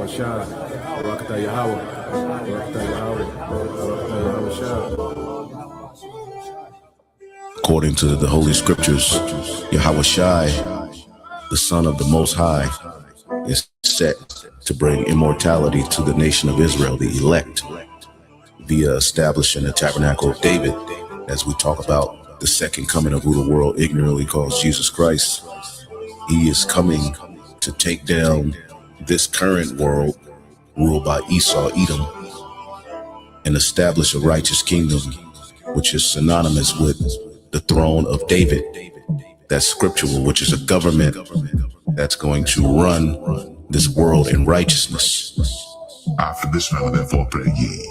Shah, Barakatah Yahweh, Barakatah Yahweh, Barakatah Yahweh Shah. According to the Holy Scriptures, Yahweh Shai, the Son of the Most High, is set to bring immortality to the nation of Israel, the elect, via establishing the tabernacle of David, as we talk about the second coming of who the world ignorantly calls Jesus Christ. He is coming to take down this current world ruled by Esau, Edom, and establish a righteous kingdom, which is synonymous with the throne of David. That's scriptural, which is a government that's going to run this world in righteousness. After this manner therefore pray ye,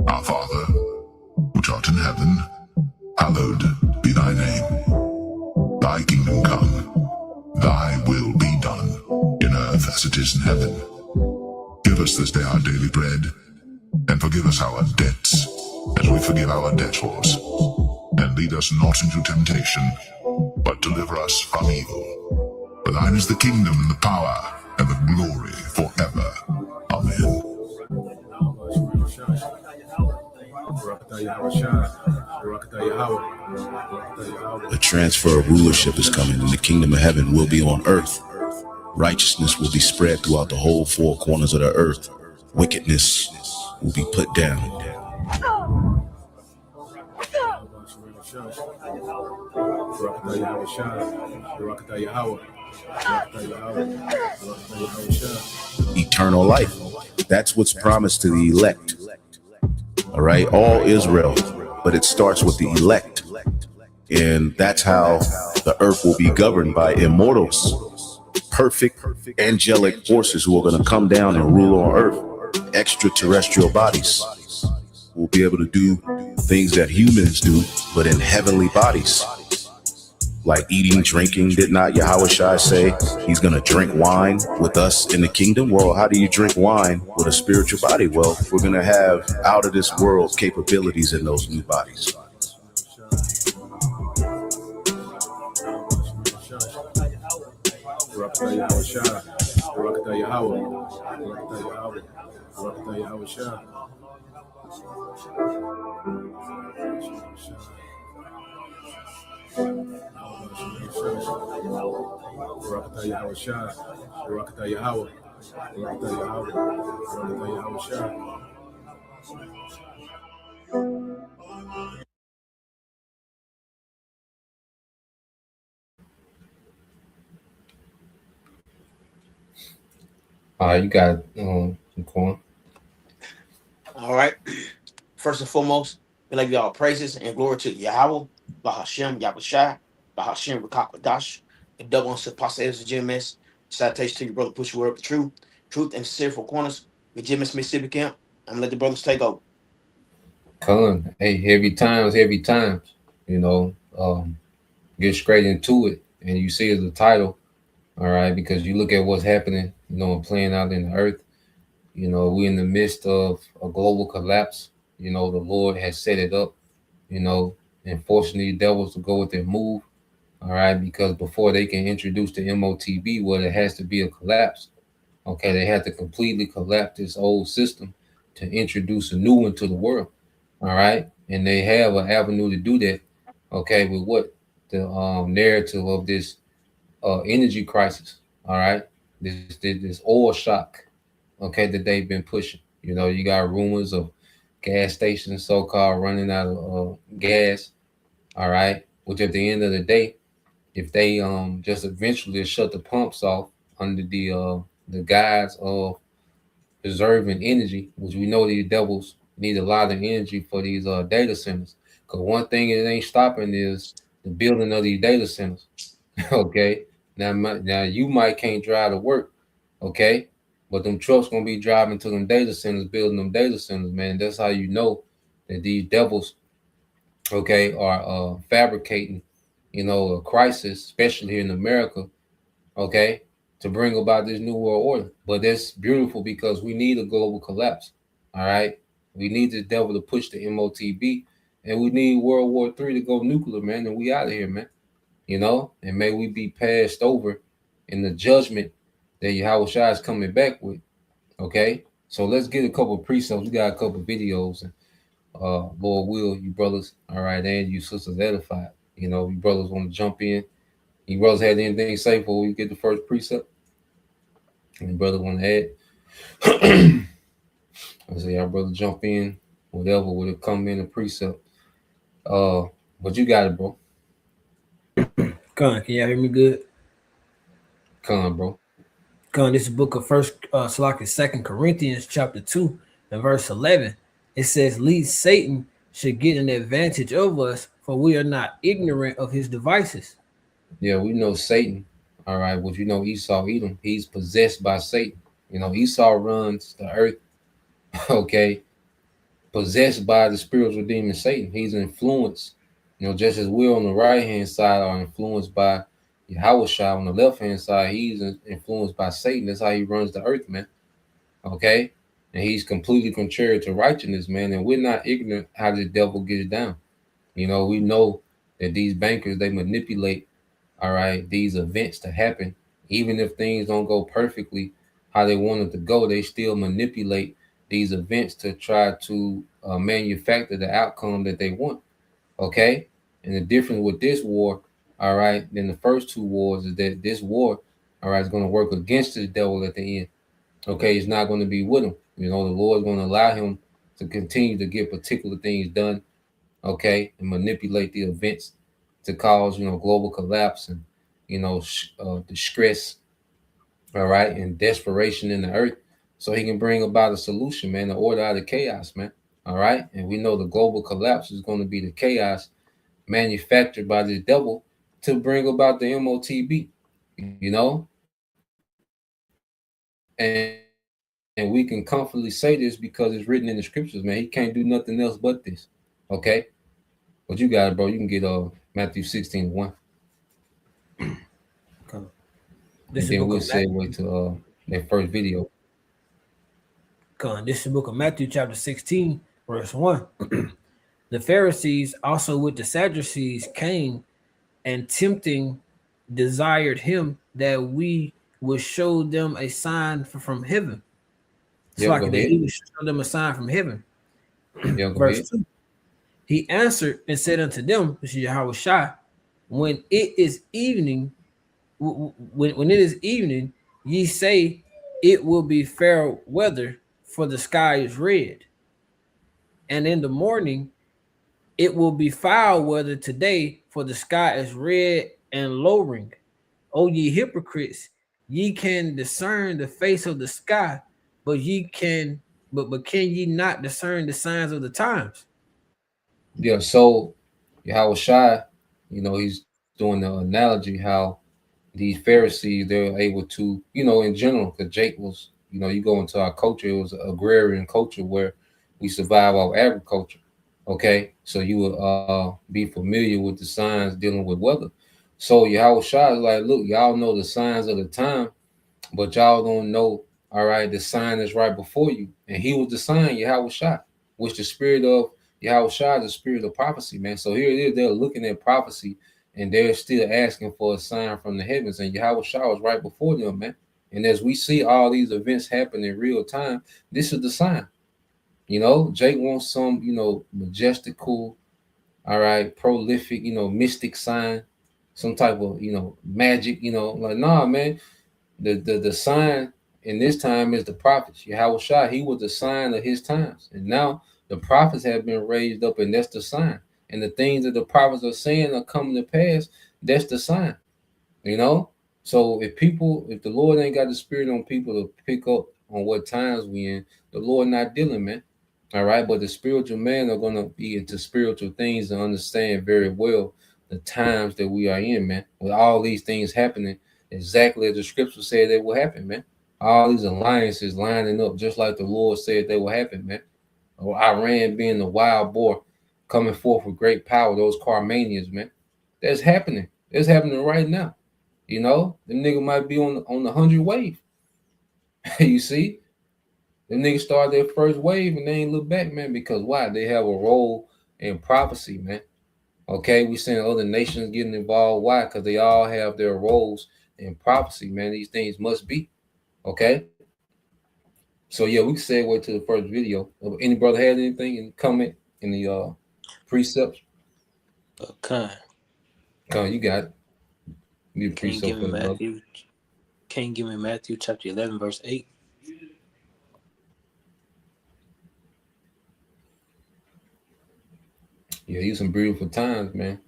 Our Father, which art in heaven, hallowed be thy name. Thy kingdom come, thy will be done, in earth as it is in heaven. Give us this day our daily bread, and forgive us our debts, as we forgive our debtors. And lead us not into temptation, but deliver us from evil. For thine is the kingdom, and the power, and the glory forever. Amen. A transfer of rulership is coming, and the kingdom of heaven will be on earth. Righteousness will be spread throughout the whole four corners of the earth. Wickedness will be put down. Eternal life. That's what's promised to the elect. All right, all Israel, but it starts with the elect. And that's how the earth will be governed by immortals, perfect angelic forces who are going to come down and rule on earth. Extraterrestrial bodies will be able to do things that humans do, but in heavenly bodies, like eating, drinking. Did not Yahweh Shai say he's going to drink wine with us in the kingdom? Well, how do you drink wine with a spiritual body? Well, we're going to have out of this world capabilities in those new bodies. Barakatah Yahweh Shah, Barakatah Yahweh, Barakatah Yahweh, Barakatah Yahweh Shah. You got some corn. All right. First and foremost, we like y'all praises and glory to Yahweh, Bahashem, Yahushai, Bahashem, Rakakwadash, and double unsurpassed GMS. Citation to your brother, push your word of truth, and sincere for corners. With GMS Mississippi Camp. I'm gonna let the brothers take over. Con, hey, heavy times. You know, get straight into it, and you see the title, all right, because you look at what's happening, you know, and playing out in the earth. You know, we're in the midst of a global collapse. You know, the Lord has set it up, you know, and fortunately, devils to go with their move, all right, because before they can introduce the Motb, well, it has to be a collapse. Okay, they had to completely collapse this old system to introduce a new one to the world, all right, and they have an avenue to do that, okay, with what the narrative of this energy crisis, all right, this oil shock, okay, that they've been pushing. You know, you got rumors of gas stations, so-called, running out of gas, all right, which at the end of the day, if they just eventually shut the pumps off under the guise of preserving energy, which we know these devils need a lot of energy for these data centers. Because one thing it ain't stopping is the building of these data centers. Okay, now you might can't drive to work, okay, but them trucks gonna be driving to them data centers, building them data centers, man. That's how you know that these devils, okay, are fabricating, you know, a crisis, especially here in America, okay, to bring about this new world order. But that's beautiful because we need a global collapse. All right. We need the devil to push the Motb, and we need World War III to go nuclear, man. And we out of here, man. You know, and may we be passed over in the judgment that Yahweh Shai is coming back with. Okay, so let's get a couple of precepts. We got a couple of videos, and Lord will, you brothers, all right, and you sisters edified. You know, you brothers want to jump in. You brothers had anything to say before we get the first precept? Any brother want to add? I say, y'all brother jump in, whatever would have come in a precept. Uh, but you got it, bro. Con, can y'all hear me good? Come, bro. Con, this is book of Second Corinthians chapter 2 and verse 11. It says, "Least Satan should get an advantage of us, for we are not ignorant of his devices." Yeah, we know Satan. All right, but you know Esau, Edom, he's possessed by Satan. You know, Esau runs the earth, okay, possessed by the spiritual demon Satan. He's influenced, you know, just as we're on the right hand side are influenced by Yahweh on the left hand side, he's influenced by Satan. That's how he runs the earth, man. Okay, and he's completely contrary to righteousness, man. And we're not ignorant how the devil gets down. You know, we know that these bankers they manipulate, all right, these events to happen, even if things don't go perfectly how they want it to go. They still manipulate these events to try to manufacture the outcome that they want. Okay, and the difference with this war, all right, than the first two wars is that this war, all right, is going to work against the devil at the end. Okay, it's not going to be with him. You know, the Lord's going to allow him to continue to get particular things done, okay, and manipulate the events to cause, you know, global collapse and, you know, distress, all right, and desperation in the earth, so he can bring about a solution, man, the order out of chaos, man. All right, and we know the global collapse is going to be the chaos manufactured by the devil to bring about the Motb, you know, and we can comfortably say this because it's written in the scriptures, man. He can't do nothing else but this. Okay, but you got it, bro. You can get Matthew 16:1, Con. and This is then book we'll of Matthew. segue to that first video. Con. This is book of Matthew chapter 16, verse 1. The Pharisees also with the Sadducees came and tempting desired him that we would show them a sign from heaven. It's Yep, go like that he ahead. would show them a sign from heaven. Yep, go Verse ahead. 2. He answered and said unto them, this is Yahweh Shai, when it is evening, when it is evening, ye say it will be fair weather, for the sky is red. And in the morning, it will be foul weather today, for the sky is red and lowering. O ye hypocrites, ye can discern the face of the sky, but can ye not discern the signs of the times? Yeah, so Yahweh Shai, you know, he's doing the analogy how these Pharisees they're able to, you know, in general, because Jake was, you know, you go into our culture, it was an agrarian culture where we survive off agriculture. Okay, so you would be familiar with the signs dealing with weather. So Yahweh Shai is like, look, y'all know the signs of the time, but y'all don't know, all right, the sign is right before you. And he was the sign, Yahweh Shai, which the spirit of Yahweh Shai is the spirit of prophecy, man. So here it is, they're looking at prophecy and they're still asking for a sign from the heavens. And Yahweh Shai was right before them, man. And as we see all these events happen in real time, this is the sign. You know, Jake wants some, you know, majestical, all right, prolific, you know, mystic sign, some type of, you know, magic, you know, like, nah, man, the sign in this time is the prophets. Yahweh Shai, he was the sign of his times. And now the prophets have been raised up, and that's the sign. And the things that the prophets are saying are coming to pass, that's the sign. You know? So if the Lord ain't got the spirit on people to pick up on what times we in, the Lord not dealing, man. All right. But the spiritual man are gonna be into spiritual things and understand very well the times that we are in, man. With all these things happening exactly as the scripture said they will happen, man. All these alliances lining up just like the Lord said they will happen, man. Or Iran being the wild boar coming forth with great power, those Carmanians, man. That's happening. It's happening right now. You know, the nigga might be on the 100 wave. You see, the niggas started their first wave and they ain't look back, man. Because why? They have a role in prophecy, man. Okay, we seeing other nations getting involved. Why? Because they all have their roles in prophecy, man. These things must be. Okay. So yeah, we can segue to the first video. Any brother had anything in comment in the precepts? Con, You got it. Be a can you give precept me for the brother. Matthew? Can you give me Matthew chapter 11, verse 8? Yeah, these some beautiful times, man.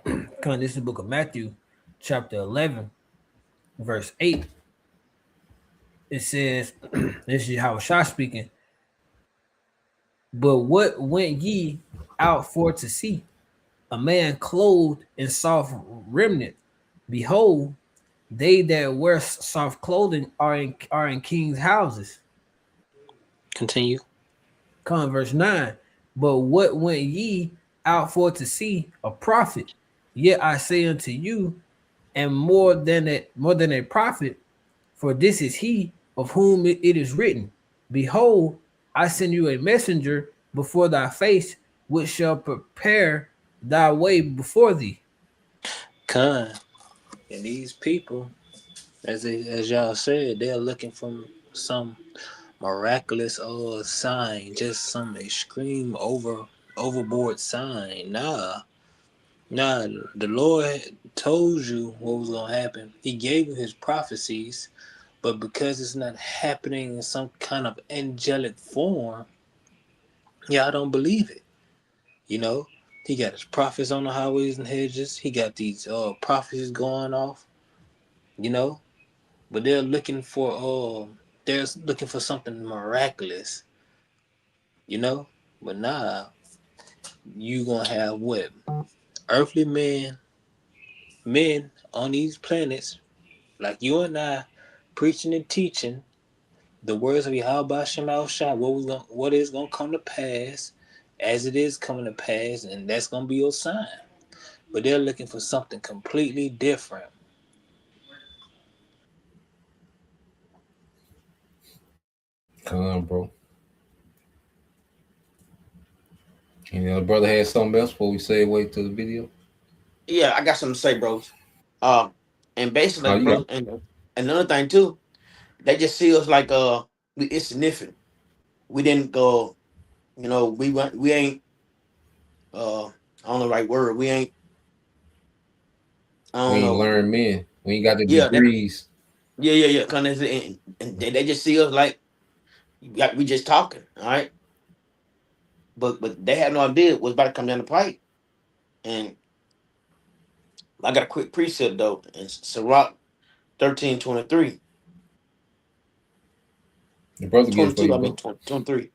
Come on, this is the book of Matthew, chapter 11, verse 8. It says, this is how Shah speaking. But what went ye out for to see? A man clothed in soft remnant. Behold, they that wear soft clothing are in kings' houses. Continue. Come, verse 9. But what went ye out for to see? A prophet. Yet I say unto you, and more than a prophet, for this is he of whom it is written, behold, I send you a messenger before thy face, which shall prepare thy way before thee. Con, and these people, as y'all said, they're looking for some miraculous sign, just some extreme overboard sign. Nah, the Lord told you what was gonna happen. He gave you his prophecies, but because it's not happening in some kind of angelic form, y'all don't believe it. You know, he got his prophets on the highways and hedges. He got these prophecies going off. You know, but they're looking for something miraculous. You know, but nah, you gonna have what earthly men on these planets like you and I, preaching and teaching the words of Yahweh Shema Shah, what is gonna come to pass, as it is coming to pass, and that's gonna be your sign. But they're looking for something completely different. Come on, bro. And the brother had something else before we segue to the video. Yeah, I got something to say, bros. And Oh, basically, you got bros, and another thing too, they just see us like we insignificant. We didn't go, we ain't I don't know the right word. We ain't I we don't ain't know. learned men. We ain't got the Yeah, degrees. yeah. Kind of, and they just see us like we just talking, all right. But they had no idea what's about to come down the pipe. And I got a quick precept though. It's Sirach 13:23. The brother get it for 22, you, I mean bro. 23.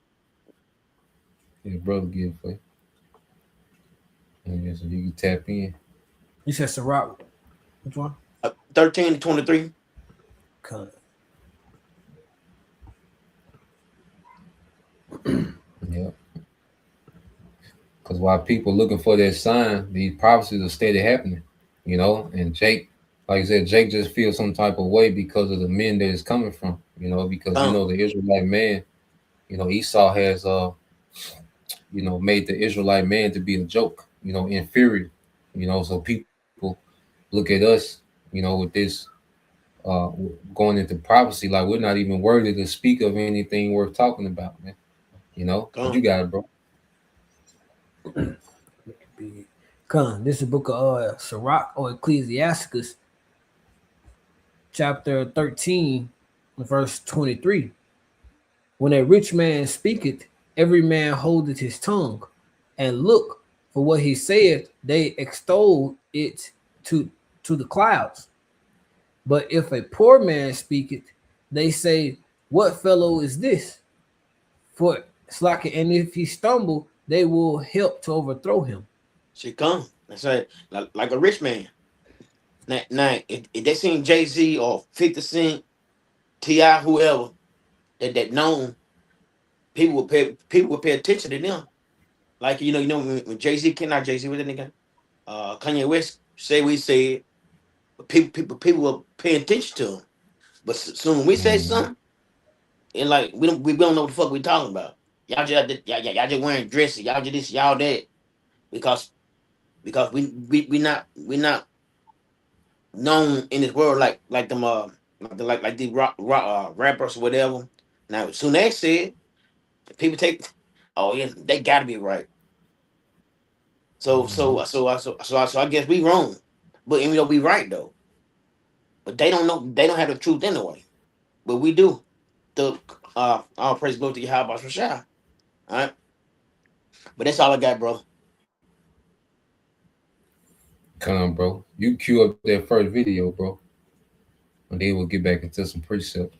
Yeah, the brother get it for you. And yeah, so you can tap in. You said Sirach. Which one? 13:23. Come. Yeah. Because while people looking for that sign, these prophecies are steady happening, And Jake, like I said, Jake just feels some type of way because of the men that it's coming from, because the Israelite man, Esau has made the Israelite man to be a joke, inferior, so people look at us, with this uh going into prophecy, like we're not even worthy to speak of anything worth talking about, man. But you got it, bro. Come. This is the book of Sirach or Ecclesiasticus, chapter 13, verse 23. When a rich man speaketh, every man holdeth his tongue, and look for what he saith, they extol it to the clouds. But if a poor man speaketh, they say, what fellow is this? For slacken, and if he stumble, they will help to overthrow him. She come. That's right. Like a rich man. Now if they seen Jay-Z or 50 Cent, T.I., whoever that known, people would pay attention to them. Like when Jay-Z came out, Jay-Z with that nigga. Kanye West say we said, but people were paying attention to him. But soon when we say Mhm. something, and like we don't know what the fuck we talking about. Y'all just wearing dresses. Y'all just this, y'all that. Because we not known in this world like them like the rappers or whatever. Now, soon as said, people take, oh yeah, they got to be right. So I guess we wrong, but even though we right though, but they don't know, they don't have the truth anyway, but we do. The all praise glory to Yahweh Shah. All right, but that's all I got, bro. Come on, bro. You cue up that first video, bro, and then we'll get back into some precepts.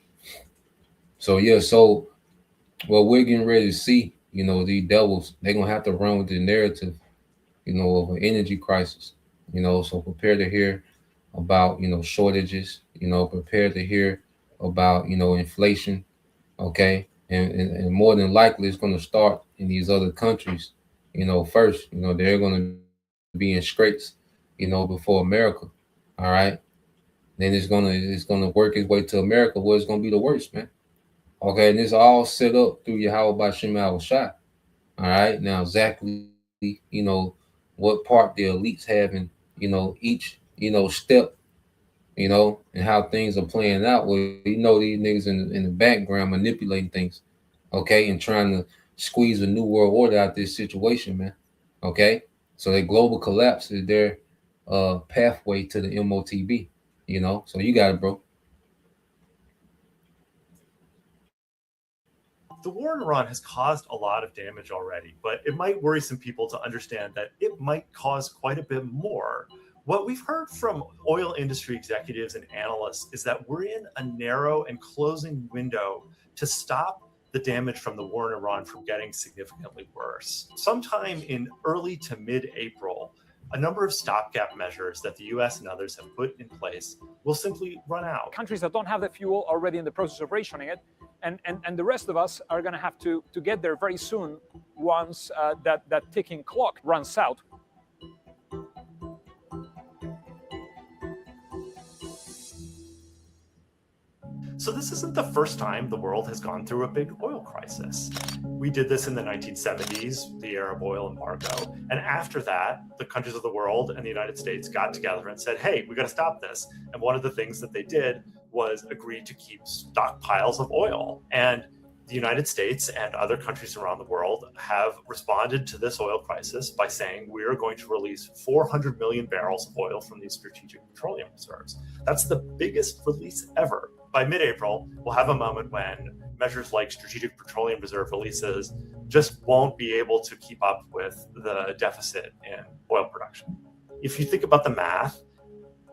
So yeah, so what we're getting ready to see, these devils, they're gonna have to run with the narrative, of an energy crisis. So prepare to hear about, shortages, prepare to hear about, inflation, okay? And more than likely it's gonna start in these other countries, first. They're gonna be in straits, before America. All right. Then it's gonna work its way to America where it's gonna be the worst, man. Okay, and it's all set up through Yahweh Bashim Al Shai. All right. Now exactly, what part the elites have in, each, step, and how things are playing out. Well, these niggas in the background manipulating things, okay, and trying to squeeze a new world order out this situation, man. Okay. So that global collapse is their pathway to the MOTB, So you got it, bro. The war in Iran has caused a lot of damage already, but it might worry some people to understand that it might cause quite a bit more. What we've heard from oil industry executives and analysts is that we're in a narrow and closing window to stop the damage from the war in Iran from getting significantly worse. Sometime in early to mid-April, a number of stopgap measures that the US and others have put in place will simply run out. Countries that don't have the fuel are already in the process of rationing it, and the rest of us are going to have to get there very soon once that ticking clock runs out. So this isn't the first time the world has gone through a big oil crisis. We did this in the 1970s, the Arab oil embargo. And after that, the countries of the world and the United States got together and said, hey, we got to stop this. And one of the things that they did was agree to keep stockpiles of oil. And the United States and other countries around the world have responded to this oil crisis by saying we are going to release 400 million barrels of oil from these strategic petroleum reserves. That's the biggest release ever. By mid-April, we'll have a moment when measures like strategic petroleum reserve releases just won't be able to keep up with the deficit in oil production. If you think about the math,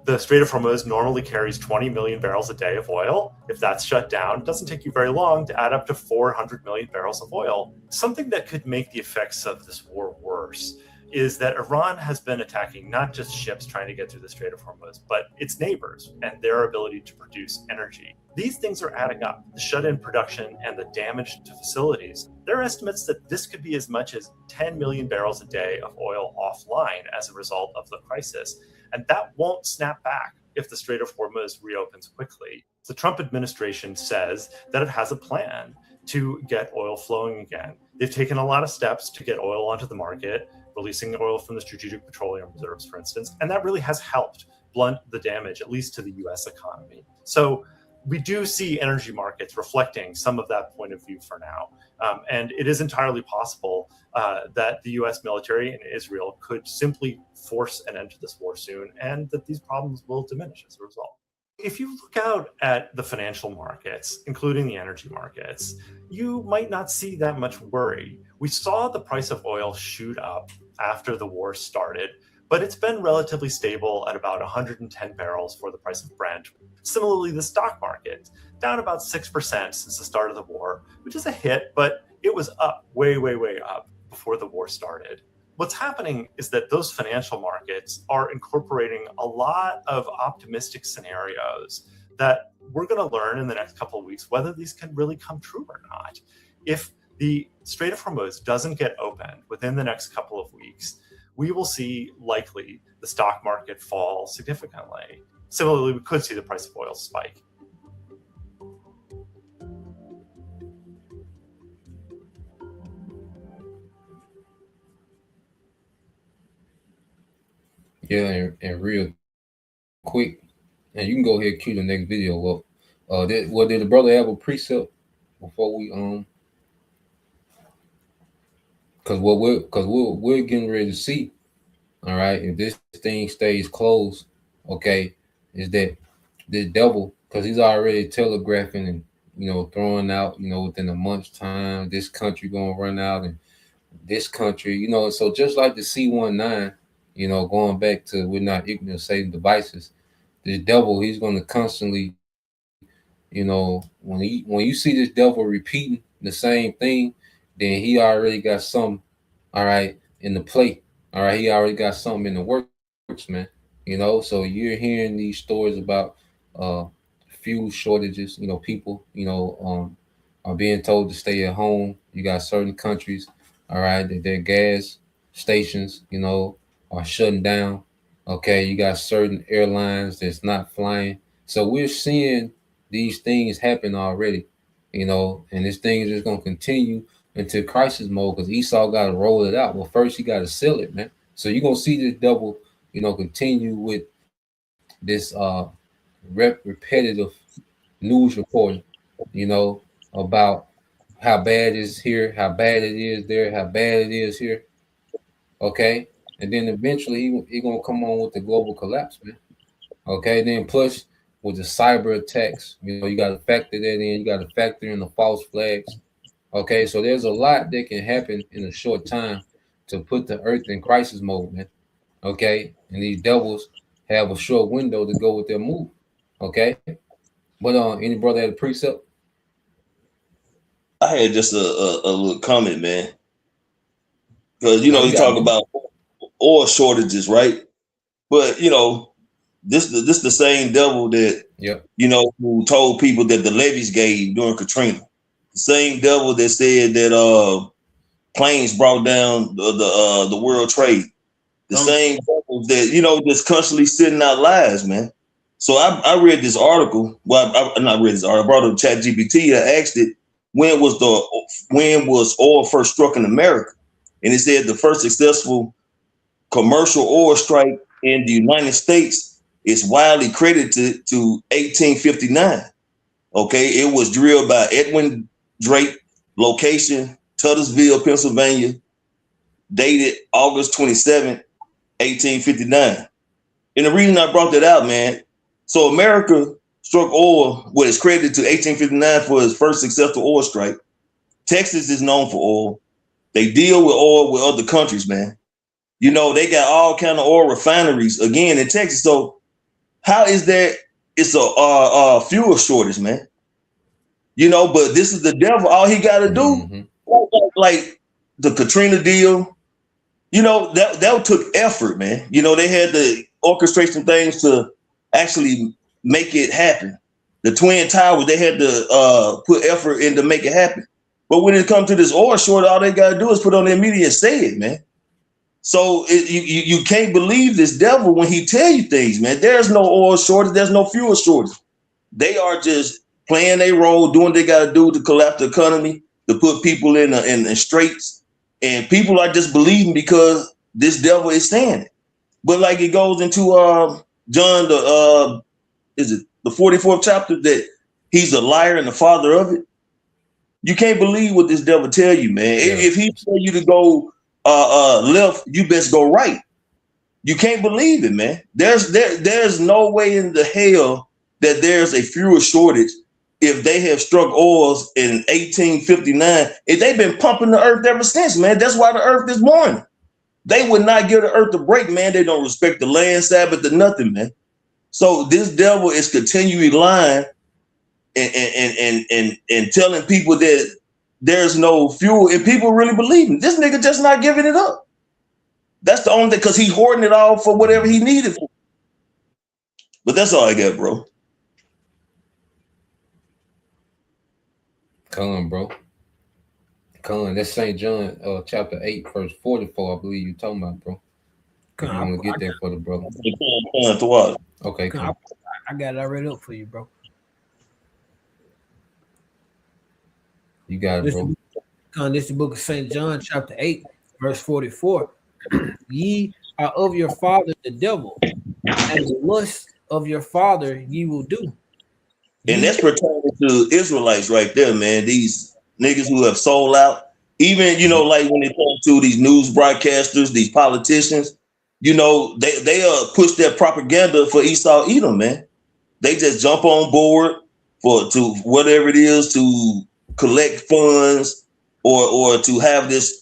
the Strait of Hormuz normally carries 20 million barrels a day of oil. If that's shut down, it doesn't take you very long to add up to 400 million barrels of oil. Something that could make the effects of this war worse is that Iran has been attacking not just ships trying to get through the Strait of Hormuz, but its neighbors and their ability to produce energy. These things are adding up. The shut-in production and the damage to facilities. There are estimates that this could be as much as 10 million barrels a day of oil offline as a result of the crisis. And that won't snap back if the Strait of Hormuz reopens quickly. The Trump administration says that it has a plan to get oil flowing again. They've taken a lot of steps to get oil onto the market, releasing oil from the strategic petroleum reserves, for instance, and that really has helped blunt the damage, at least to the US economy. So we do see energy markets reflecting some of that point of view for now. And it is entirely possible that the US military and Israel could simply force an end to this war soon, and that these problems will diminish as a result. If you look out at the financial markets, including the energy markets, you might not see that much worry. We saw the price of oil shoot up after the war started, but it's been relatively stable at about 110 barrels for the price of Brent. Similarly, the stock market, down about 6% since the start of the war, which is a hit, but it was up, way, way, way up before the war started. What's happening is that those financial markets are incorporating a lot of optimistic scenarios that we're going to learn in the next couple of weeks whether these can really come true or not. If the Strait of Hormuz doesn't get opened within the next couple of weeks, we will see likely the stock market fall significantly. Similarly, we could see the price of oil spike. Yeah, and real quick, and you can go ahead and cue the next video up. Did the brother have a precept before we because we're getting ready to see, all right, if this thing stays closed, okay, is that the devil, because he's already telegraphing and throwing out, within a month's time, this country gonna run out and this country, so just like the C-19, going back to we're not ignorant of Satan devices, the devil, he's gonna constantly, when you see this devil repeating the same thing, then he already got some, all right, in the plate. All right, he already got something in the works, man. So you're hearing these stories about uh fuel shortages. People, are being told to stay at home. You got certain countries, all right, that their gas stations, are shutting down. Okay, you got certain airlines that's not flying. So we're seeing these things happen already, and this thing is just gonna continue into crisis mode because Esau got to roll it out. Well, first he got to seal it, man. So you're gonna see this devil, continue with this repetitive news reporting, you know, about how bad it is here, how bad it is there, how bad it is here. Okay, and then eventually he gonna come on with the global collapse, man. Okay, then plus with the cyber attacks, you got to factor that in. You got to factor in the false flags. Okay, so there's a lot that can happen in a short time to put the earth in crisis mode, man. Okay, and these devils have a short window to go with their move. Okay, but any brother had a precept? I had just a little comment, man, because No, you you got it, talk bro. about oil shortages, right? But this the same devil that Yep. who told people that the levees gave during Katrina. The same devil that said that planes brought down the world trade. The same devil that just constantly sending out lies, man. So I read this article. Well, I not read this article. I brought up ChatGPT. I asked it when was oil first struck in America, and it said the first successful commercial oil strike in the United States is widely credited to 1859. Okay, it was drilled by Edwin Drake, location Tuttlesville, Pennsylvania, dated August 27th, 1859. And the reason I brought that out, man, so America struck oil, what is credited to 1859 for its first successful oil strike. Texas is known for oil. They deal with oil with other countries, man. They got all kind of oil refineries again in Texas. So how is that? It's a fuel shortage, man. But this is the devil. All he got to do, like the Katrina deal, that took effort, man. They had to orchestrate some things to actually make it happen. The Twin Towers, they had to put effort in to make it happen. But when it comes to this oil shortage, all they got to do is put on their media and say it, man. So you can't believe this devil when he tell you things, man. There's no oil shortage. There's no fuel shortage. They are just playing their role, doing what they got to do to collapse the economy, to put people in straits. And people are just believing because this devil is saying it. But like it goes into John, is it the 44th chapter, that he's a liar and the father of it. You can't believe what this devil tell you, man. Yeah. If he tell you to go left, you best go right. You can't believe it, man. There's no way in the hell that there's a fuel shortage if they have struck oils in 1859. If they've been pumping the earth ever since, man. That's why the earth is mourning. They would not give the earth a break, man. They don't respect the land, Sabbath, or nothing, man. So this devil is continually lying and telling people that there's no fuel, and people really believe him. This nigga just not giving it up. That's the only thing, because he's hoarding it all for whatever he needed for. But that's all I got, bro. Come on, bro. Come on. That's St. John chapter 8, verse 44, I believe you're talking about, bro. You want to get there for the brother. Okay, cool. I got it already up for you, bro. You got it, bro. This is the book of St. John, chapter 8, verse 44. Ye are of your father the devil, and the lust of your father ye will do. And that's pertaining to Israelites right there, man. These niggas who have sold out. Even, you know, like when it comes to these news broadcasters, these politicians, you know, they push their propaganda for Esau Edom, man. They just jump on board to whatever it is to collect funds or to have this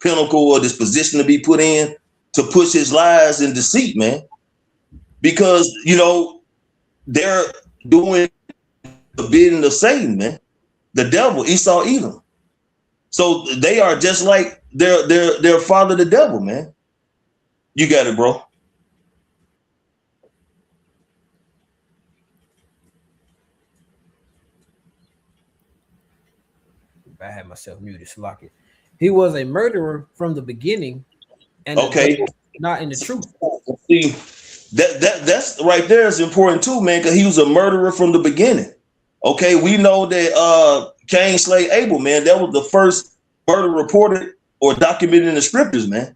pinnacle or this position to be put in to push his lies and deceit, man. Because, you know, they're doing the bidding of Satan, man. The devil, Esau Edom. So they are just like their father, the devil, man. You got it, bro. I had myself muted. Lock it. He was a murderer from the beginning, and okay, not in the truth. See, that's right there is important too, man, because he was a murderer from the beginning. Okay, we know that Cain slayed Abel, man. That was the first murder reported or documented in the scriptures, man.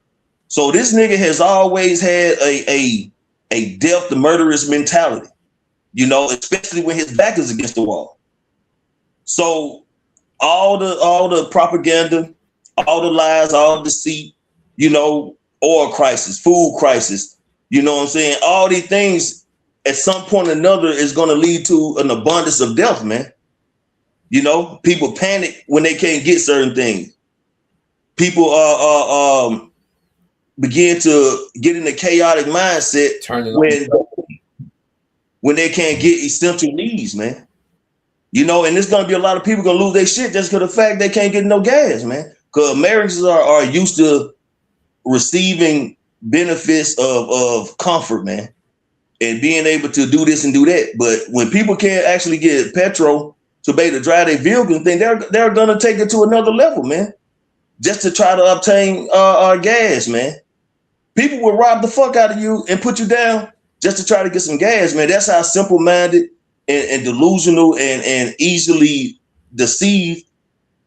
So this nigga has always had a death, the murderous mentality, you know, especially when his back is against the wall. So all the propaganda, all the lies, all the deceit, you know, oil crisis, food crisis, you know what I'm saying? All these things at some point or another is going to lead to an abundance of death, man. You know, people panic when they can't get certain things. People begin to get in a chaotic mindset when they can't get essential needs, man. You know, and there's gonna be a lot of people gonna lose their shit just because of the fact they can't get no gas, man. Because Americans are used to receiving benefits of comfort, man, and being able to do this and do that. But when people can't actually get petrol to be able to drive their vehicle, then they're gonna take it to another level, man, just to try to obtain gas, man. People will rob the fuck out of you and put you down just to try to get some gas, man. That's how simple-minded and delusional and easily deceived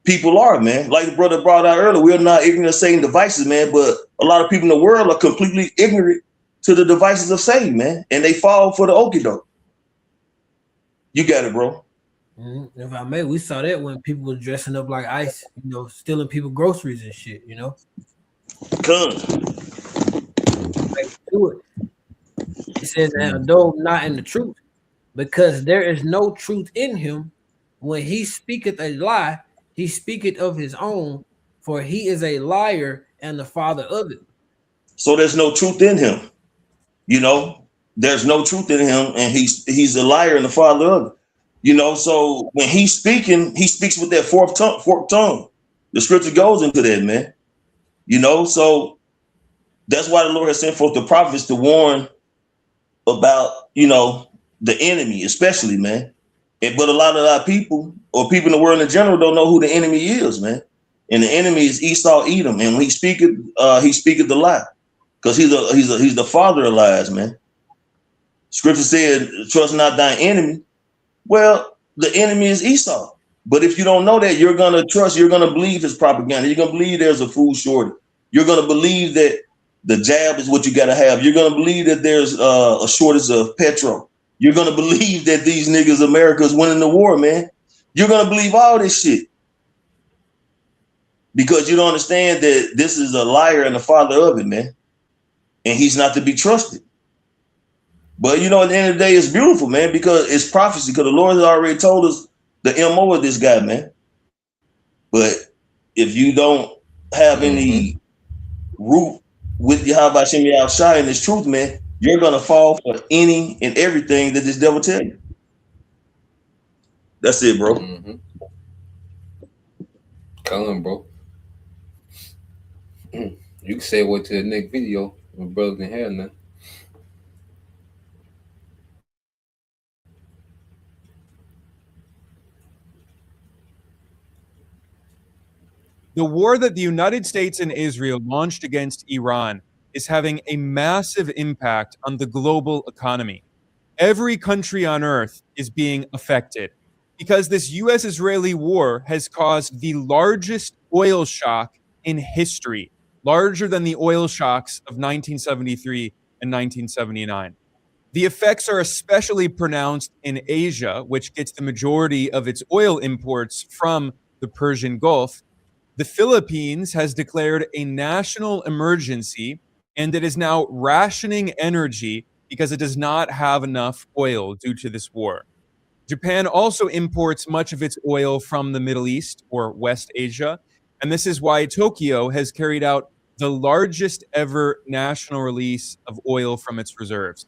people are, man. Like the brother brought out earlier, we're not ignorant of Satan devices, man, but a lot of people in the world are completely ignorant to the devices of Satan, man, and they fall for the okie doke. You got it, bro. If I may, we saw that when people were dressing up like ICE, you know, stealing people groceries and shit, you know. It says, and though not in the truth, because there is no truth in him. When he speaketh a lie, he speaketh of his own, for he is a liar and the father of it. So there's no truth in him. You know, there's no truth in him, and he's a liar and the father of it. You know, so when he's speaking, he speaks with that forked tongue. The scripture goes into that, man. You know, so that's why the Lord has sent forth the prophets to warn about, you know, the enemy, especially, man. But a lot of our people or people in the world in general don't know who the enemy is, man. And the enemy is Esau Edom, and when he speaketh the lie, because he's the father of lies, man. Scripture said, "Trust not thine enemy." Well, the enemy is Esau. But if you don't know that, you're gonna believe his propaganda. You're gonna believe there's a food shortage. You're gonna believe that the jab is what you gotta have. You're gonna believe that there's a shortage of petrol. You're gonna believe that these niggas, America's winning the war, man. You're gonna believe all this shit because you don't understand that this is a liar and the father of it, man, and he's not to be trusted. But you know, at the end of the day, it's beautiful, man, because it's prophecy. Because the Lord has already told us the MO of this guy, man. But if you don't have any root with Yahweh Shem Yahushua and this truth, man, you're gonna fall for any and everything that this devil tell you. That's it, bro. Come on, bro. You can say what to the next video. My brother didn't have nothing. The war that the United States and Israel launched against Iran is having a massive impact on the global economy. Every country on earth is being affected because this US-Israeli war has caused the largest oil shock in history, larger than the oil shocks of 1973 and 1979. The effects are especially pronounced in Asia, which gets the majority of its oil imports from the Persian Gulf. The Philippines has declared a national emergency, and it is now rationing energy because it does not have enough oil due to this war. Japan also imports much of its oil from the Middle East or West Asia, and this is why Tokyo has carried out the largest ever national release of oil from its reserves.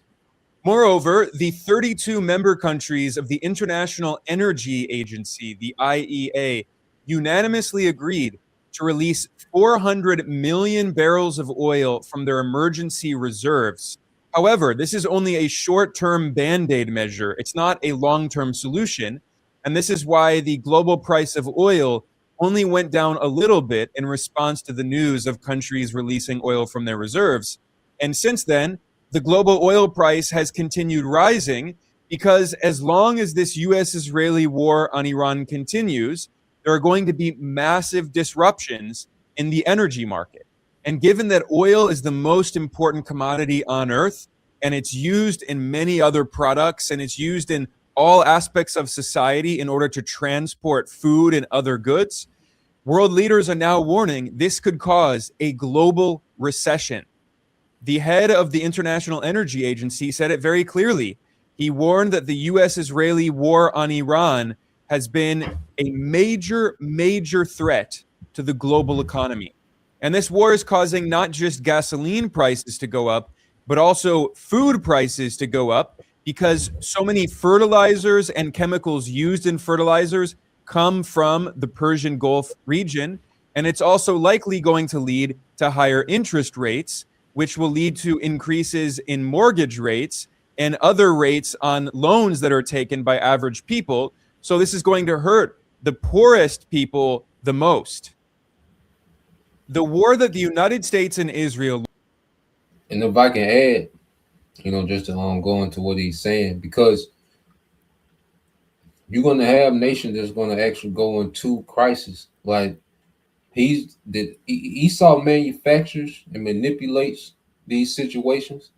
Moreover, the 32 member countries of the International Energy Agency, the IEA, unanimously agreed to release 400 million barrels of oil from their emergency reserves. However, this is only a short term band aid measure. It's not a long term solution. And this is why the global price of oil only went down a little bit in response to the news of countries releasing oil from their reserves. And since then, the global oil price has continued rising because as long as this US Israeli war on Iran continues, there are going to be massive disruptions in the energy market. And given that oil is the most important commodity on earth, and it's used in many other products, and it's used in all aspects of society in order to transport food and other goods, world leaders are now warning this could cause a global recession. The head of the International Energy Agency said it very clearly. He warned that the US Israeli war on Iran has been a major, major threat to the global economy. And this war is causing not just gasoline prices to go up, but also food prices to go up because so many fertilizers and chemicals used in fertilizers come from the Persian Gulf region. And it's also likely going to lead to higher interest rates, which will lead to increases in mortgage rates and other rates on loans that are taken by average people. So this is going to hurt the poorest people the most. The war that the United States and Israel. And if I can add, just to go into what he's saying, because you're going to have nations that's going to actually go into crisis. Like Esau manufactures and manipulates these situations,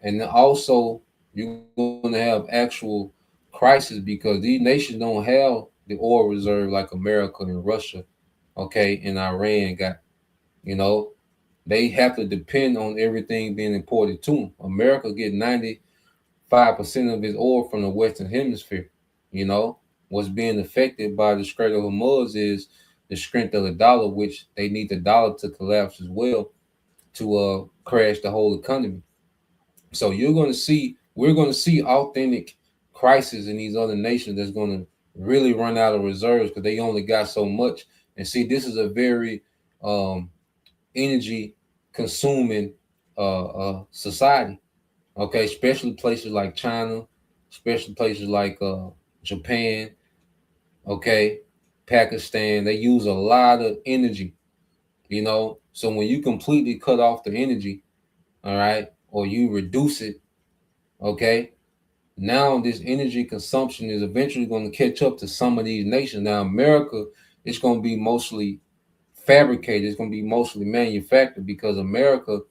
and then also you're going to have actual crisis because these nations don't have the oil reserve like America and Russia, okay, and Iran got. They have to depend on everything being imported to them. America get 95% of its oil from the Western Hemisphere. What's being affected by the Strait of Hormuz is the strength of the dollar, which they need the dollar to collapse as well to crash the whole economy. So we're going to see authentic crisis in these other nations that's going to really run out of reserves because they only got so much. And see, this is a very energy consuming society, okay, especially places like China, especially places like Japan, okay, Pakistan. They use a lot of energy, so when you completely cut off the energy, all right, or you reduce it, okay, now this energy consumption is eventually going to catch up to some of these nations. Now America, it's going to be mostly fabricated, it's going to be mostly manufactured because America,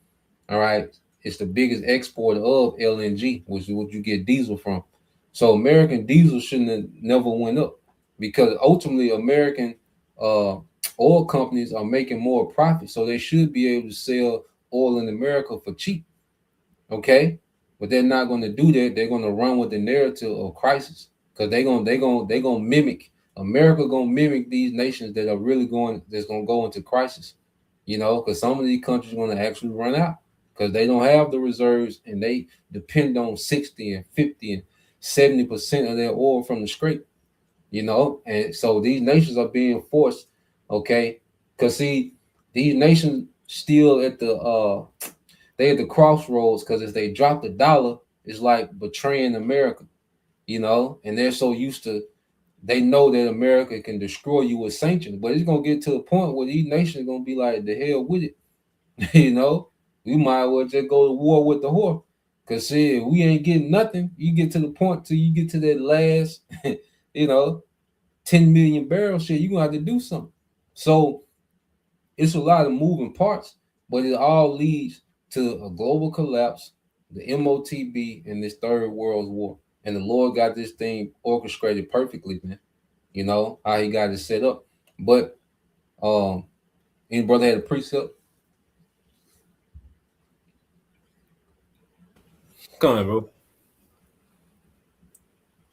all right, it's the biggest exporter of LNG, which is what you get diesel from. So American diesel shouldn't have never went up because ultimately American oil companies are making more profit, so they should be able to sell oil in America for cheap, okay? But they're not going to do that. They're going to run with the narrative of crisis because they're gonna mimic. America gonna mimic these nations that are really that's gonna go into crisis, because some of these countries are gonna actually run out because they don't have the reserves and they depend on 60 and 50 and 70% of their oil from the Strait, and so these nations are being forced, okay, because see, these nations still at the crossroads because if they drop the dollar, it's like betraying America, and they're so used to. They know that America can destroy you with sanctions, but it's gonna get to a point where these nations are gonna be like, the hell with it, We might as well just go to war with the whore, cause see, if we ain't getting nothing, you get to the point till you get to that last, 10 million barrels, shit, you gonna have to do something. So it's a lot of moving parts, but it all leads to a global collapse, the MOTB and this Third World War. And the Lord got this thing orchestrated perfectly, man. You know, how he got it set up. But any brother had a precept? Come on, bro.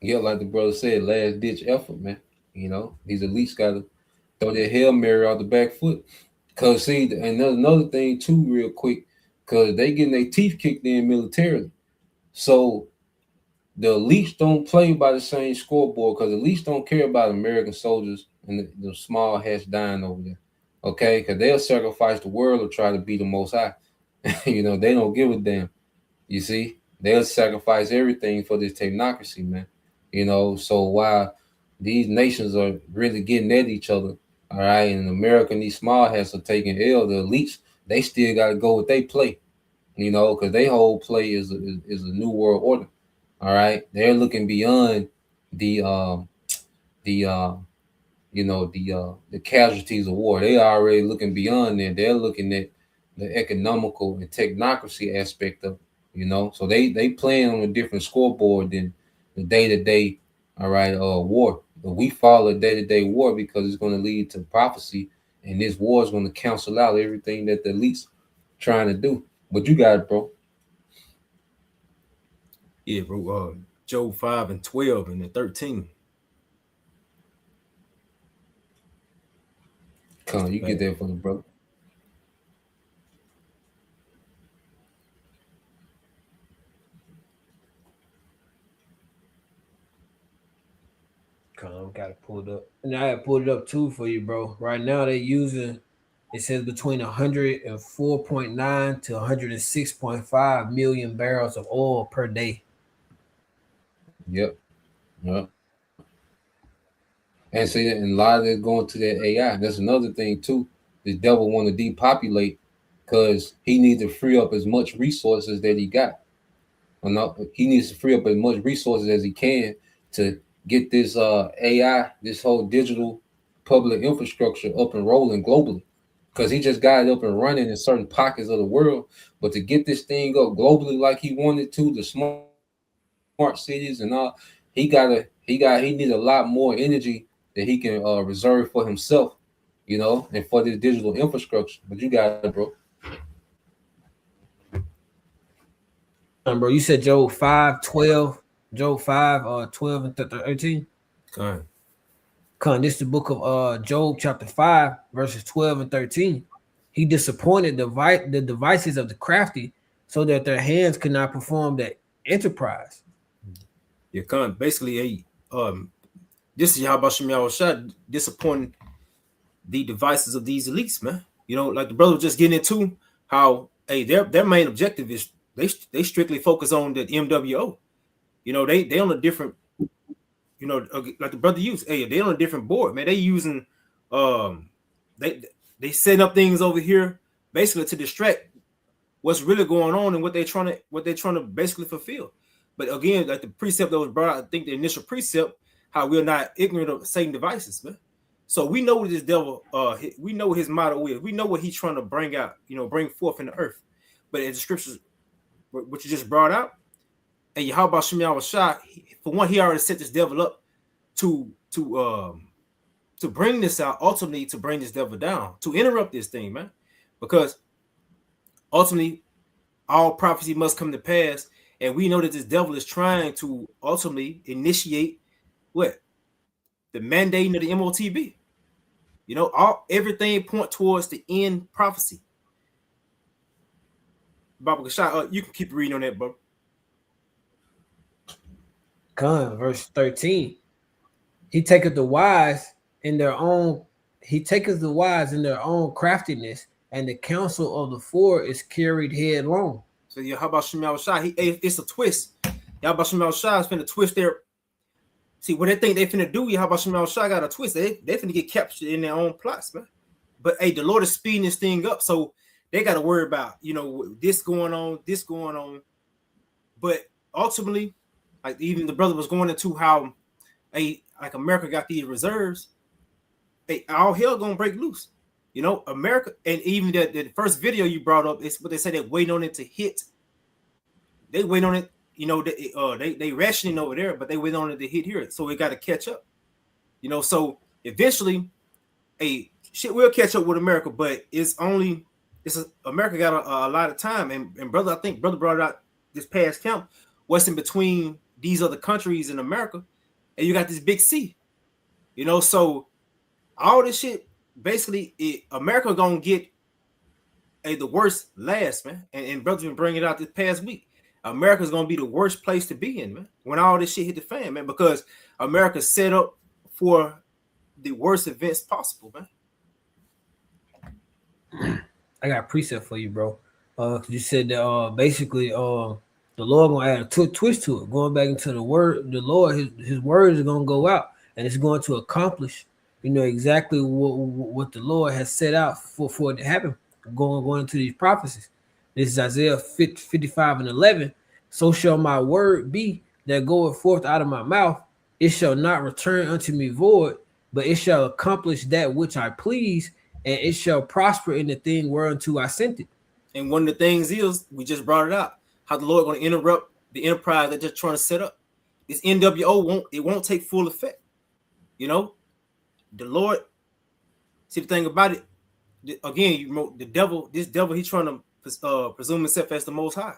Yeah, like the brother said, last ditch effort, man. You know, these elites gotta throw their Hail Mary out the back foot. Cause see, and another thing too, real quick, cause they getting their teeth kicked in militarily. So the elites don't play by the same scoreboard because elites don't care about American soldiers and the small hats dying over there. Okay, because they'll sacrifice the world or try to be the most high. You know, they don't give a damn. You see, they'll sacrifice everything for this technocracy, man. You know, so while these nations are really getting at each other, all right, and America and these small hats are taking L, the elites, they still got to go with they play, you know, because they whole play is a new world order. All right, they're looking beyond the the the casualties of war. They are already looking beyond that. They're looking at the economical and technocracy aspect of it, you know. So they playing on a different scoreboard than the day-to-day, all right, war. But we follow day-to-day war because it's going to lead to prophecy, and this war is going to cancel out everything that the elites trying to do. But you got it, bro. Yeah, bro. Job 5:12 and 13. Come on, you get there for the brother. Gotta pull it up. And I had pulled it up too for you, bro. Right now they're using, it says between 104.9 to 106.5 million barrels of oil per day. Yep. Yep. And see, and a lot of it going to that AI. That's another thing too. The devil want to depopulate because he needs to free up as much resources that he got. He needs to free up as much resources as he can to get this AI, this whole digital public infrastructure up and rolling globally. Because he just got it up and running in certain pockets of the world, but to get this thing up globally like he wanted to, the smart cities and all, he needs a lot more energy that he can reserve for himself, you know, and for this digital infrastructure. But you got it, bro. Bro, you said Job 5:12, Job 5:12 and 13. Okay. This is the book of Job chapter 5 verses 12 and 13. He disappointed the devices of the crafty so that their hands could not perform the enterprise. Yeah, basically this is Yahweh Shah disappointing the devices of these elites, man. You know, like the brother was just getting into how their main objective is they strictly focus on the MWO. You know, they on a different, you know, like the brother used, they on a different board, man. They using they setting up things over here basically to distract what's really going on and what they're trying to basically fulfill. But again, like the precept that was brought out, I think the initial precept, how we're not ignorant of Satan devices, man. So we know what this devil, we know what his motto is. We know what he's trying to bring out, you know, bring forth in the earth. But in the scriptures, what you just brought out, and Yahweh Shem Shah, for one, he already set this devil up to bring this out, ultimately to bring this devil down, to interrupt this thing, man. Because ultimately, all prophecy must come to pass. And we know that this devil is trying to ultimately initiate what? The mandating of the Motb. You know, everything point towards the end prophecy. Baba Kashai, you can keep reading on that, bro. Verse 13. He taketh the wise in their own craftiness, and the counsel of the fool is carried headlong. So yeah, how about Shemal Shah? It's a twist. Y'all about Shemal Shah is finna twist their. See what they think they finna do. How about Shemal Shah got a twist? They finna get captured in their own plots, man. But hey, the Lord is speeding this thing up, so they got to worry about, you know, this going on. But ultimately, like even the brother was going into how, like America got these reserves. All hell gonna break loose. You know, America, and even the first video you brought up is what they say they're waiting on it to hit they wait on it. You know, they rationing over there, but they wait on it to hit here, so we got to catch up. You know, so eventually, shit will catch up with America, but America got a lot of time. And brother, I think brother brought out this past count. What's in between these other countries in America, and you got this big C. You know, so all this shit basically, America gonna get the worst last, man. And brother's been bringing it out this past week. America's gonna be the worst place to be in, man, when all this shit hit the fan, man, because America's set up for the worst events possible, man. I got a precept for you, bro. You said that basically the Lord gonna add a twist to it, going back into the word. The Lord, his words are gonna go out, and it's going to accomplish, you know, exactly what the Lord has set out for it to happen. Going into these prophecies. This is Isaiah 55:11. So shall my word be that goeth forth out of my mouth. It shall not return unto me void, but it shall accomplish that which I please, and it shall prosper in the thing whereunto I sent it. And one of the things is, we just brought it out, how the Lord going to interrupt the enterprise they're just trying to set up. This NWO won't take full effect. You know, the Lord. See, the thing about it, again, the devil. This devil, he's trying to presume himself as the Most High.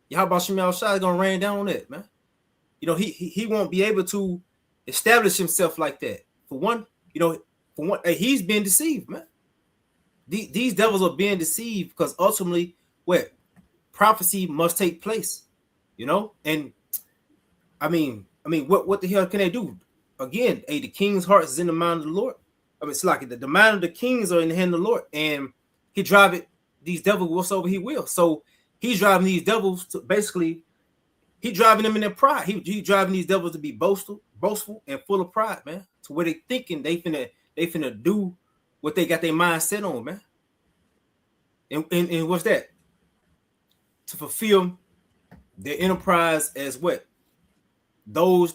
Yahweh Shemel Shai is gonna rain down on that, man. You know, he won't be able to establish himself like that. For one, he's been deceived, man. These devils are being deceived because ultimately, what prophecy must take place, you know. And I mean, what the hell can they do? Again, the king's heart is in the mind of the Lord. I mean, it's like the mind of the kings are in the hand of the Lord, and he drive these devils whatsoever he will. So he's driving these devils to basically, he driving them in their pride. He driving these devils to be boastful and full of pride, man. To where they thinking they finna do what they got their mind set on, man. And what's that? To fulfill their enterprise as what? Those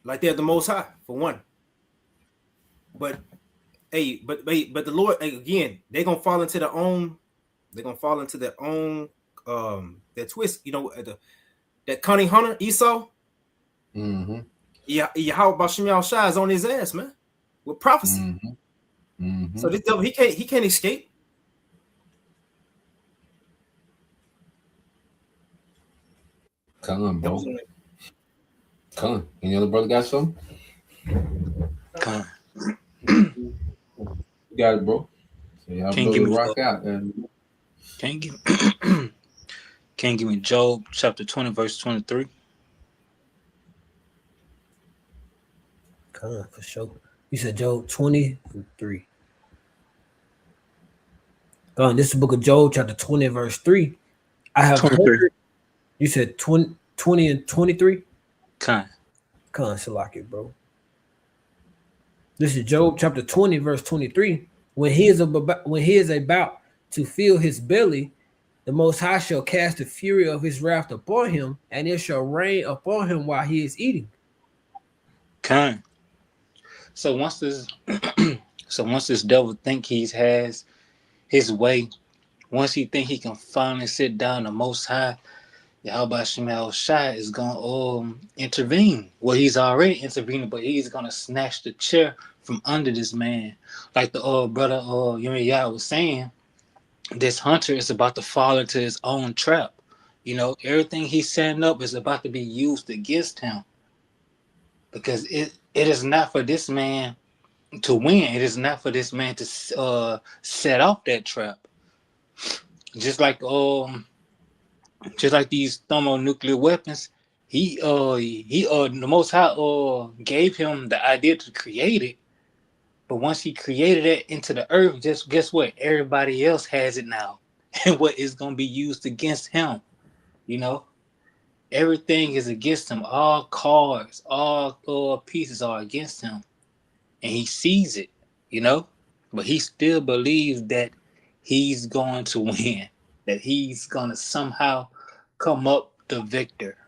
like they're the Most High, for one. But the Lord, again, they're gonna fall into their own that twist, you know, that cunning hunter Esau. Mm-hmm. Yeah, Yahweh Shemel Shai is on his ass, man, with prophecy. Mm-hmm. Mm-hmm. So this devil, he can't escape. Come on, bro. Come on. Any other brother got something? Come on. You got it, bro. So y'all Can't give me rock out, man. Can't give me Job chapter 20 verse 23. Come on, for sure. You said Job 23. Go on, this is the book of Job, chapter 20, verse 3. I have 23. heard. You said 20 and 23? Come on, Salaki, bro. This is Job chapter 20, verse 23. When he is about to fill his belly, the Most High shall cast the fury of his wrath upon him, and it shall rain upon him while he is eating. Come. So once this devil think he has his way, once he think he can finally sit down, the Most High, Yahweh Shemel Shai, is gonna intervene. Well, he's already intervening, but he's gonna snatch the chair from under this man. Like the brother Yah was saying, this hunter is about to fall into his own trap. You know, everything he's setting up is about to be used against him. Because it is not for this man to win. It is not for this man to set off that trap. Just like these thermonuclear weapons, the Most High gave him the idea to create it. But once he created it into the earth, just guess what? Everybody else has it now, and what is going to be used against him? You know, everything is against him. All cards, all pieces are against him, and he sees it. You know, but he still believes that he's going to win, that he's going to somehow come up the victor.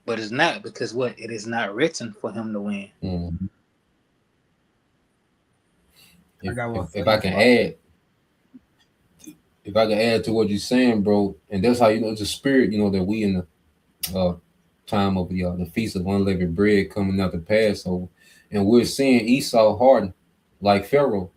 But it's not, because what? It is not written for him to win. Mm-hmm. If I can if I can add to what you're saying, bro, and that's how you know it's a spirit, you know, that we in the time of the feast of unleavened bread coming out the Passover, and we're seeing Esau harden like Pharaoh.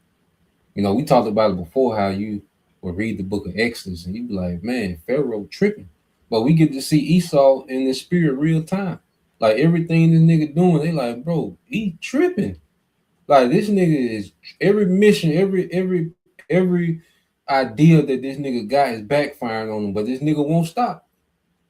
You know, we talked about it before how you would read the book of Exodus and you'd be like, man, Pharaoh tripping. But we get to see Esau in the spirit real time. Like everything this nigga doing, they like, bro, he tripping. Like this nigga is every mission, every idea that this nigga got is backfiring on him, but this nigga won't stop.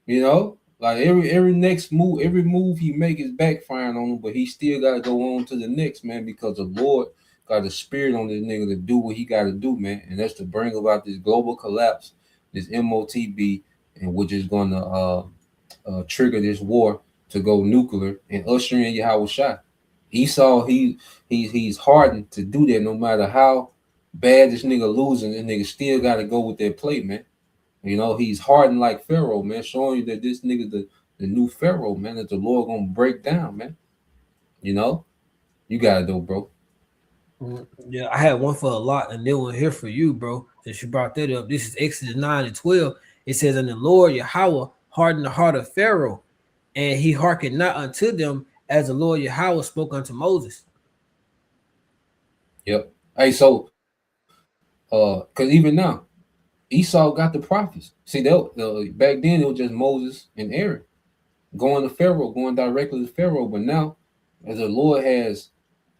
You know, like every next move, every move he make is backfiring on him, but he still gotta go on to the next, man, because the Lord got a spirit on this nigga to do what he gotta do, man, and that's to bring about this global collapse, this MOTB, and which is gonna trigger this war to go nuclear and usher in Yahweh Shai. Esau, he's hardened to do that no matter how bad this nigga losing, this nigga still gotta go with that plate, man. You know, he's hardened like Pharaoh, man, showing you that this nigga the new Pharaoh, man, that the Lord gonna break down, man. You know, you got it though, bro. Yeah, I had one for a lot, and then one here for you, bro. Since you brought that up, this is Exodus 9 and 12. It says, "And the Lord Yahweh hardened the heart of Pharaoh, and he hearkened not unto them, as the Lord Yahweh spoke unto Moses." Yep. Hey, so because even now, Esau got the prophets. See, back then it was just Moses and Aaron going to Pharaoh, going directly to Pharaoh. But now, as the Lord has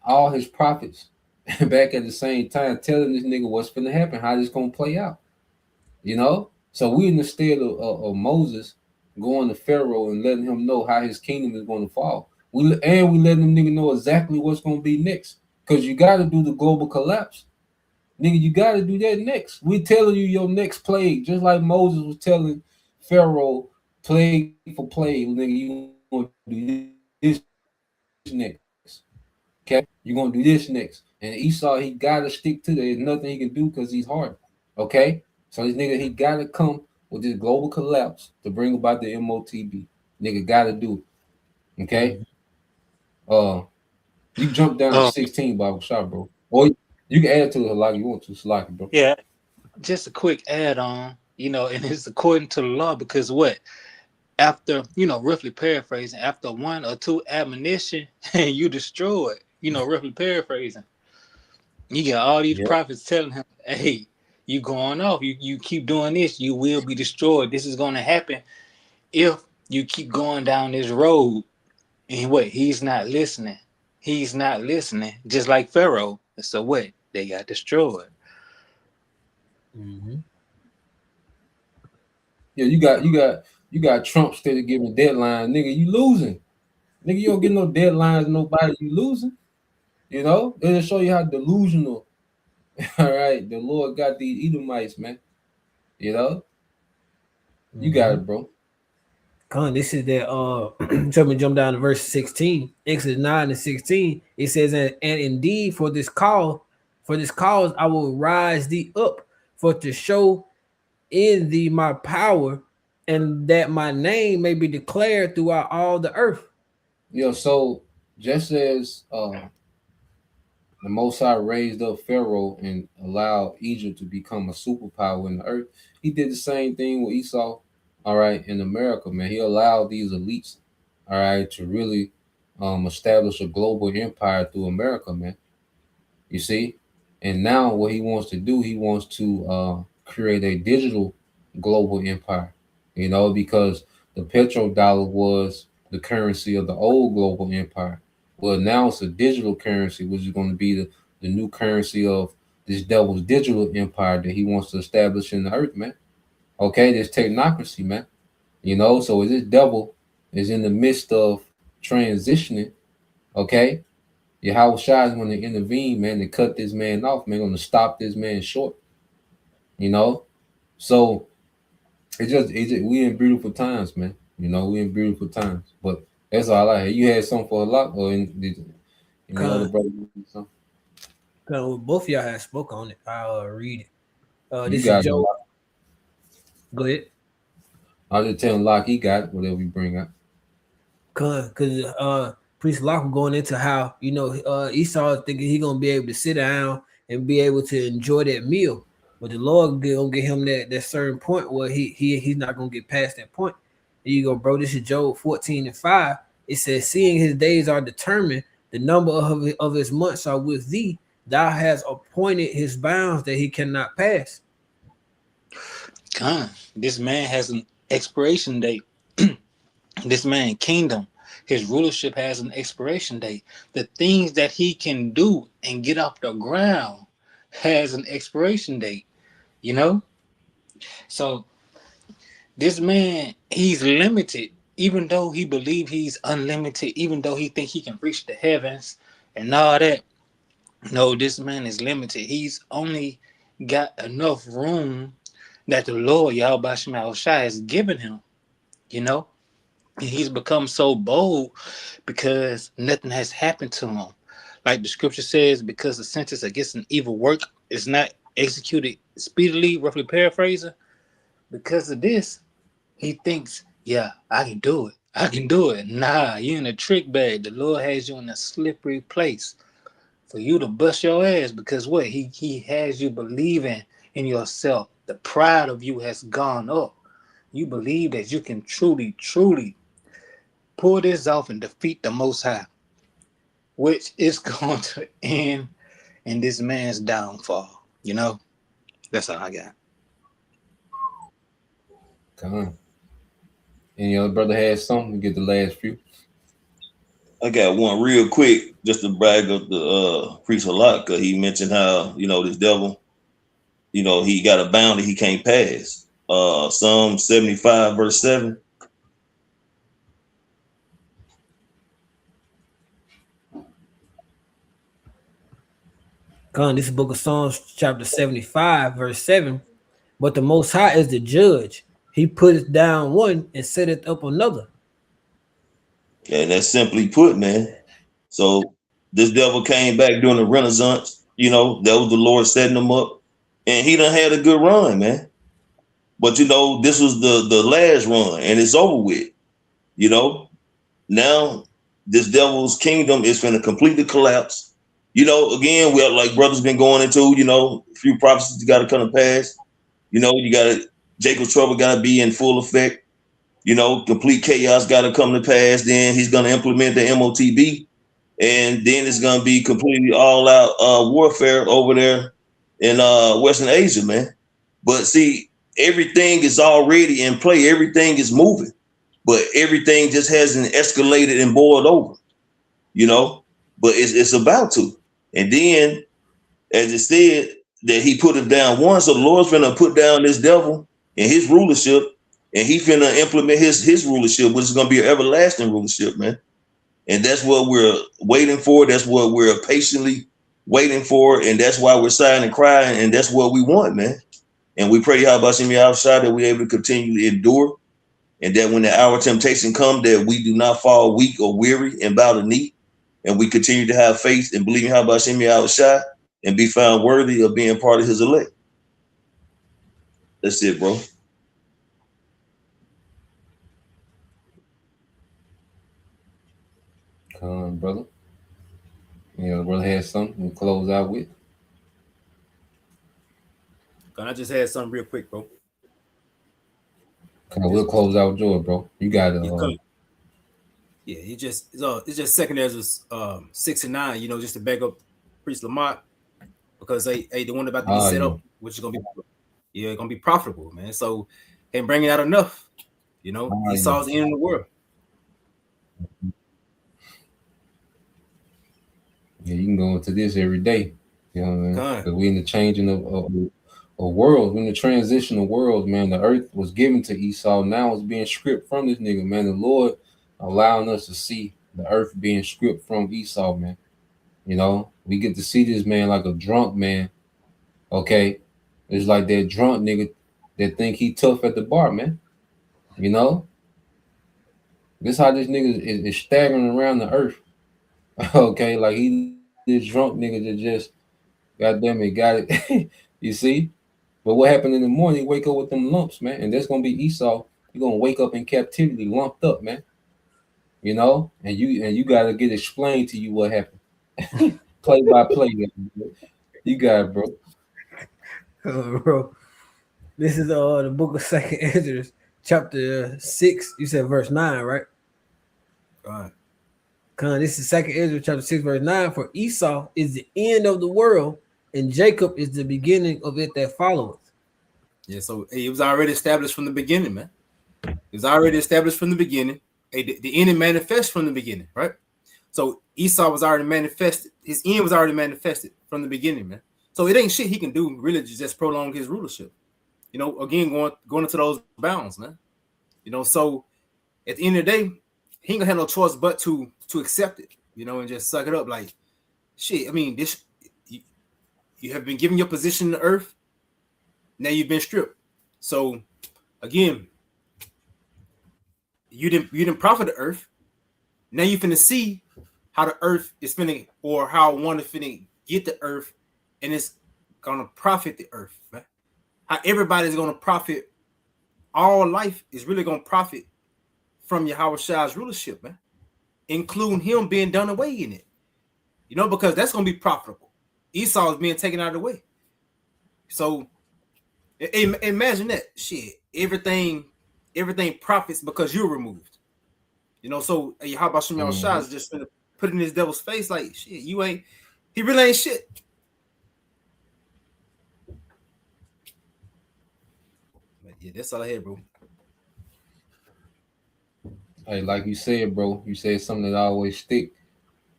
all his prophets back at the same time, telling this nigga what's gonna happen, how this gonna play out. You know, so we in the stead of Moses going to Pharaoh and letting him know how his kingdom is going to fall. We letting them nigga know exactly what's going to be next, because you got to do the global collapse, nigga. You got to do that next. We telling you your next plague, just like Moses was telling Pharaoh plague for plague, nigga. You gonna do this next, okay? You gonna do this next, and Esau he got to stick to that. There's nothing he can do because he's hard, okay? So this nigga, he gotta come with this global collapse to bring about the MOTB. Nigga gotta do it. Okay. You jump down to 16 Bible shot, bro. Or you can add to it like you want to, Slocky, bro. Yeah, just a quick add on, and it's according to the law because what? After, roughly paraphrasing, after one or two admonition, you destroy it, roughly paraphrasing. You got all these prophets telling him, hey, you going off, you keep doing this, you will be destroyed. This is going to happen if you keep going down this road. And what? He's not listening. He's not listening, just like Pharaoh. So what? They got destroyed. Mm-hmm. Yeah, you got Trump steady giving deadlines, nigga. You losing, nigga. You don't get no deadlines, nobody. You losing. You know, it'll show you how delusional. All right, the Lord got these Edomites, man. You know, you got it, bro. Con, this is that jump down to verse 16, Exodus 9 and 16. It says, and indeed for this cause I will rise thee up, for to show in thee my power, and that my name may be declared throughout all the earth. Yeah, so just as the Most High raised up Pharaoh and allowed Egypt to become a superpower in the earth, he did the same thing with Esau, all right, in America, man. He allowed these elites, all right, to really establish a global empire through America, man. You see? And now what he wants to do, he wants to create a digital global empire, because the petrodollar was the currency of the old global empire. Well, now it's a digital currency, which is going to be the new currency of this devil's digital empire that he wants to establish in the earth, man. Okay, this technocracy, man. So this devil is in the midst of transitioning, okay? Yahweh Shai is going to intervene, man, to cut this man off, man, going to stop this man short, So it's just we in beautiful times, man. We in beautiful times. But that's all I had. You had something for a lot, or any other brother? Both of y'all have spoke on it. I'll read it. You This got is Joe. Go ahead. I'll just tell him Locke he got whatever we bring up. Because Priest Locke going into how Esau thinking he gonna be able to sit down and be able to enjoy that meal. But the Lord gonna get him that certain point where he's not gonna get past that point. There you go, bro. This is Job 14:5. It says, seeing his days are determined, the number of his months are with thee. Thou hast appointed his bounds that he cannot pass. God, this man has an expiration date. This man kingdom, his rulership has an expiration date. The things that he can do and get off the ground has an expiration date, you know? So this man, he's limited, even though he believes he's unlimited, even though he think he can reach the heavens and all that. No, this man is limited. He's only got enough room that the Lord Yahweh Shema Shai has given him, you know? And he's become so bold because nothing has happened to him. Like the scripture says, because the sentence against an evil work is not executed speedily, roughly paraphrasing, because of this, he thinks, yeah, I can do it. I can do it. Nah, you're in a trick bag. The Lord has you in a slippery place for you to bust your ass because what? He has you believing in yourself. The pride of you has gone up. You believe that you can truly, truly pull this off and defeat the Most High, which is going to end in this man's downfall. You know, that's all I got. Come on. Any other brother has something? We get the last few. I got one real quick, just to brag up the priest a lot, because he mentioned how, this devil, he got a boundary he can't pass. Psalm 75, verse 7. Come, this is book of Psalms, chapter 75, verse 7. But the Most High is the judge. He putteth down one and setteth up another. And that's simply put, man. So this devil came back during the Renaissance. That was the Lord setting him up. And he done had a good run, man. But, this was the last run, and it's over with. Now this devil's kingdom is going to completely collapse. Again, we like brothers been going into, a few prophecies got to come to pass. You got to, Jacob's trouble got to be in full effect. Complete chaos got to come to pass. Then he's going to implement the Motb. And then it's going to be completely all out warfare over there in Western Asia, man. But see, everything is already in play. Everything is moving. But everything just hasn't escalated and boiled over, But it's about to. And then, as it said, that he put it down once. So the Lord's finna put down this devil and his rulership, and he finna implement his rulership, which is gonna be an everlasting rulership, man. And that's what we're waiting for. That's what we're patiently waiting for, and that's why we're sighing and crying, and that's what we want, man. And we pray Yahweh outside that we're able to continue to endure, and that when the hour of temptation comes, that we do not fall weak or weary and bow the knee, and we continue to have faith and believe in Yahweh outside and be found worthy of being part of his elect. That's it, bro. Come on, brother. Brother has something to close out with. I just had something real quick, bro. Come on, we'll close out with Joy, bro. You got it. Yeah, it's just second Ezra's 6 and 9, just to back up Priest Lamont, because the one about to be set up, which is gonna be profitable, man. So ain't bringing out enough, Esau's the end of the world. Yeah, you can go into this every day, you know what I mean? Because we in the changing of world, in the transitional world, man. The earth was given to Esau, now it's being stripped from this nigga, man. The Lord allowing us to see the earth being stripped from Esau, man. We get to see this man like a drunk man. Okay, it's like that drunk nigga that think he tough at the bar, man. This how this nigga is staggering around the earth. Okay, like he this drunk nigga that just, goddamn it, got it. You see? But what happened in the morning? Wake up with them lumps, man, and that's gonna be Esau. You're gonna wake up in captivity, lumped up, man. And you gotta get explained to you what happened. Play by play, man. You got it, bro. Bro, this is the book of Second Ezra, chapter 6. You said verse 9, right? Right. This is Second Ezra, chapter 6, verse 9. For Esau is the end of the world, and Jacob is the beginning of it that followeth. Yeah, so it was already established from the beginning, man. It was already established from the beginning. The end manifests from the beginning, right? So Esau was already manifested. His end was already manifested from the beginning, man. So it ain't shit he can do really to just prolong his rulership. You know, again, going into those bounds, man. You know, so at the end of the day, he ain't gonna have no choice but to accept it, you know, and just suck it up. Like, shit, I mean, this you have been given your position in the earth, now you've been stripped. So again, you didn't profit the earth. Now you finna see how the earth is finna, or how one is finna get the earth, and it's gonna profit the earth, man. How everybody's gonna profit. All life is really gonna profit from Yahweh Shai's rulership, man, including him being done away in it. You know, because that's gonna be profitable. Esau is being taken out of the way. So imagine that shit. Everything profits because you're removed. You know, so how about Shemel Shah is just gonna put in his devil's face like, shit, you ain't, he really ain't shit. But yeah, that's all I had, bro. Hey, like you said, bro, you said something that always stick.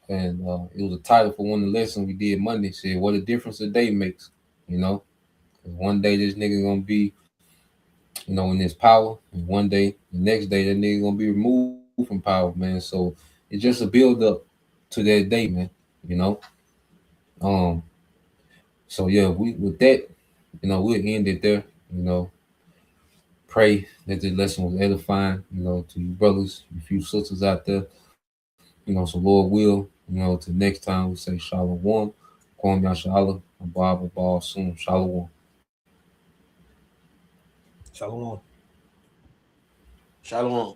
And it was a title for one of the lessons we did Monday. It said, what a difference a day makes, you know? 'Cause one day this nigga gonna be, you know, in his power, and one day, the next day, that nigga gonna be removed from power, man. So it's just a build up to that day, man, you know? So yeah, we with that, you know, we'll end it there, you know. Pray that this lesson was edifying, you know, to you brothers, you few sisters out there. You know, so Lord will, you know, till next time we say Shalom. Kwam Yashala, Abba Ball soon. Shalom. Shalom. Shalom.